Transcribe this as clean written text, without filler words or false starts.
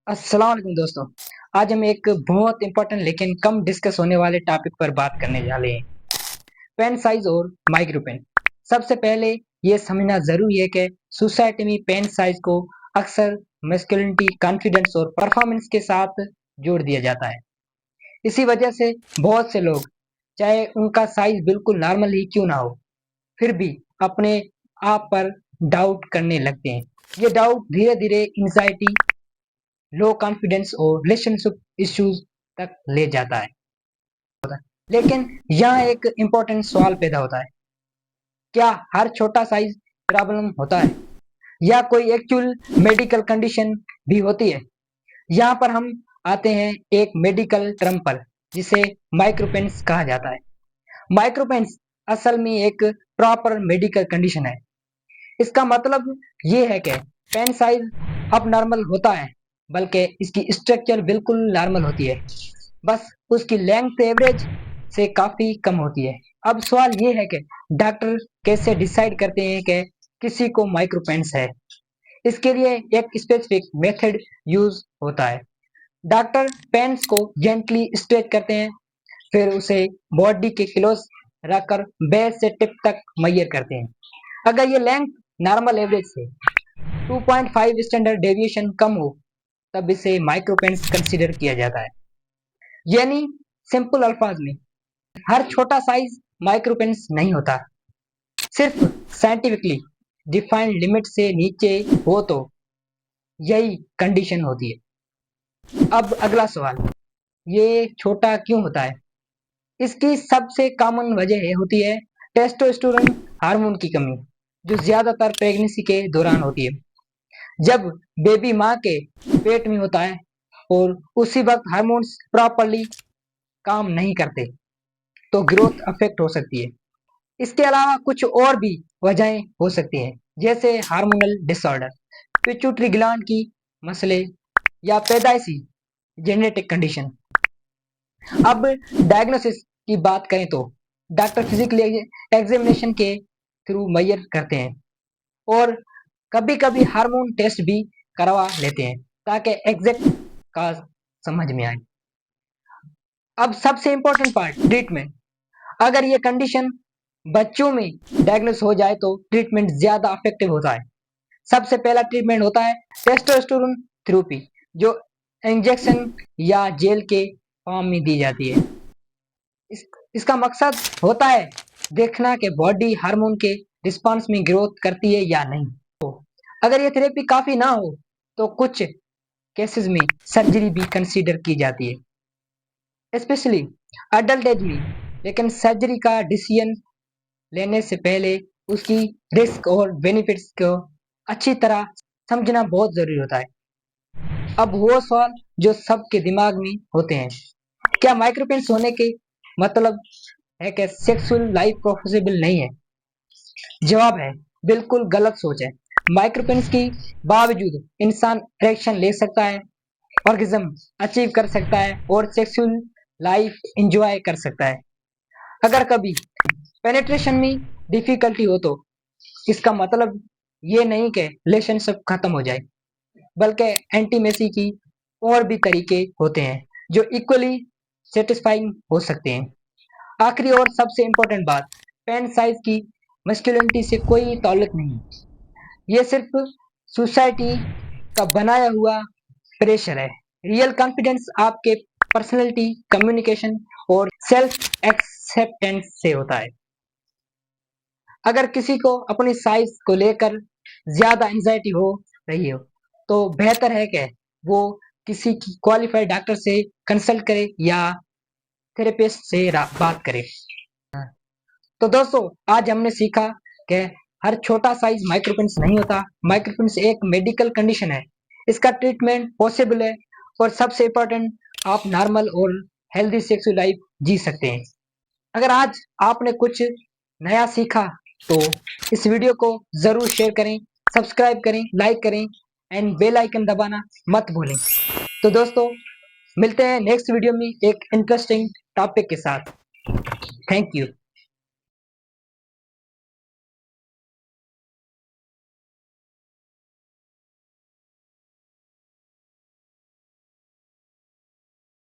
अस्सलाम वालेकुम दोस्तों। आज हम एक बहुत इंपॉर्टेंट लेकिन कम डिस्कस होने वाले टॉपिक पर बात करने जा रहे हैं, पेन साइज और माइक्रो पेन। सबसे पहले ये समझना ज़रूरी है कि सोसाइटी में पेन साइज को अक्सर मैस्कुलिनिटी, कॉन्फिडेंस और परफॉर्मेंस के साथ जोड़ दिया जाता है। इसी वजह से बहुत से लोग, चाहे उनका साइज बिल्कुल नॉर्मल ही क्यों ना हो, फिर भी अपने आप पर डाउट करने लगते हैं। ये डाउट धीरे धीरे एंजाइटी, लो कॉन्फिडेंस और रिलेशनशिप इश्यूज तक ले जाता है। लेकिन यहाँ एक इम्पोर्टेंट सवाल पैदा होता है, क्या हर छोटा साइज प्रॉब्लम होता है या कोई एक्चुअल मेडिकल कंडीशन भी होती है? यहाँ पर हम आते हैं एक मेडिकल टर्म पर, जिसे माइक्रोपेंस कहा जाता है। माइक्रोपेंस असल में एक प्रॉपर मेडिकल कंडीशन है। इसका मतलब ये है कि पेन साइज अब नॉर्मल होता है, बल्कि इसकी स्ट्रक्चर बिल्कुल नॉर्मल होती है, बस उसकी लेंथ एवरेज से काफ़ी कम होती है। अब सवाल ये है कि डॉक्टर कैसे डिसाइड करते हैं कि किसी को माइक्रोपेंस है? इसके लिए एक स्पेसिफिक मेथड यूज होता है। डॉक्टर पेन्स को जेंटली स्ट्रेच करते हैं, फिर उसे बॉडी के क्लोज रखकर बेस से टिप तक मेजर करते हैं। अगर ये लेंथ नॉर्मल एवरेज से 2.5 स्टैंडर्ड डेविएशन कम हो, तब इसे माइक्रोपेंस कंसीडर किया जाता है। यानी सिंपल अल्फाज में, हर छोटा साइज माइक्रोपेंस नहीं होता। सिर्फ साइंटिफिकली डिफाइंड लिमिट से नीचे हो तो यही कंडीशन होती है। अब अगला सवाल, ये छोटा क्यों होता है? इसकी सबसे कॉमन वजह ये होती है टेस्टोस्टेरोन हार्मोन की कमी, जो ज्यादातर प्रेगनेंसी के दौरान होती है। जब बेबी माँ के पेट में होता है और उसी वक्त हार्मोन्स प्रॉपरली काम नहीं करते, तो ग्रोथ अफेक्ट हो सकती है। इसके अलावा कुछ और भी वजहें हो सकती हैं, जैसे हार्मोनल डिसऑर्डर, पिट्यूटरी ग्लैंड की मसले या पैदाइशी जेनेटिक कंडीशन। अब डायग्नोसिस की बात करें तो डॉक्टर फिजिकली एग्जामिनेशन के थ्रू मेजर करते हैं और कभी-कभी हार्मोन टेस्ट भी करवा लेते हैं, ताकि एग्जैक्ट का समझ में आए। अब सबसे इम्पोर्टेंट पार्ट, ट्रीटमेंट। अगर ये कंडीशन बच्चों में डायग्नोस हो जाए तो ट्रीटमेंट ज्यादा इफेक्टिव होता है। सबसे पहला ट्रीटमेंट होता है टेस्टोस्टेरोन थेरेपी, जो इंजेक्शन या जेल के फॉर्म में दी जाती है। इस, इसका मकसद होता है देखना कि बॉडी हार्मोन के रिस्पांस में ग्रोथ करती है या नहीं। तो अगर ये थेरेपी काफी ना हो, तो कुछ केसेस में सर्जरी भी कंसीडर की जाती है, स्पेशली अडल्ट एज में। लेकिन सर्जरी का डिसीजन लेने से पहले उसकी रिस्क और बेनिफिट्स को अच्छी तरह समझना बहुत जरूरी होता है। अब वो सवाल जो सबके दिमाग में होते हैं, क्या माइक्रोपेंस होने के मतलब है कि सेक्सुअल लाइफ पॉसिबल नहीं है? जवाब है, बिल्कुल गलत सोच है। माइक्रोपेंस के बावजूद इंसान इरेक्शन ले सकता है, ऑर्गेज्म अचीव कर सकता है और सेक्सुअल लाइफ एंजॉय कर सकता है। अगर कभी पेनिट्रेशन में डिफिकल्टी हो तो इसका मतलब ये नहीं कि रिलेशनशिप खत्म हो जाए, बल्कि एंटीमेसी की और भी तरीके होते हैं जो इक्वली सेटिस्फाइंग हो सकते हैं। आखिरी और सबसे इम्पोर्टेंट बात, पेन साइज की मस्कुलिनिटी से कोई ताल्लुक नहीं। ये सिर्फ सोसाइटी का बनाया हुआ प्रेशर है। रियल कॉन्फिडेंस आपके पर्सनैलिटी, कम्युनिकेशन और सेल्फ एक्सेप्टेंस से होता है। अगर किसी को अपनी साइज को लेकर ज्यादा एंजाइटी हो रही हो, तो बेहतर है कि वो किसी की क्वालिफाइड डॉक्टर से कंसल्ट करे या थेरेपिस्ट से बात करे। तो दोस्तों, आज हमने सीखा कि हर छोटा साइज माइक्रोपेंस नहीं होता। माइक्रोपेंस एक मेडिकल कंडीशन है, इसका ट्रीटमेंट पॉसिबल है और सबसे इम्पोर्टेंट, आप नॉर्मल और हेल्दी सेक्सुअल लाइफ जी सकते हैं। अगर आज आपने कुछ नया सीखा तो इस वीडियो को जरूर शेयर करें, सब्सक्राइब करें, लाइक करें एंड बेल आइकन दबाना मत भूलें। तो दोस्तों, मिलते हैं नेक्स्ट वीडियो में एक इंटरेस्टिंग टॉपिक के साथ। Thank you.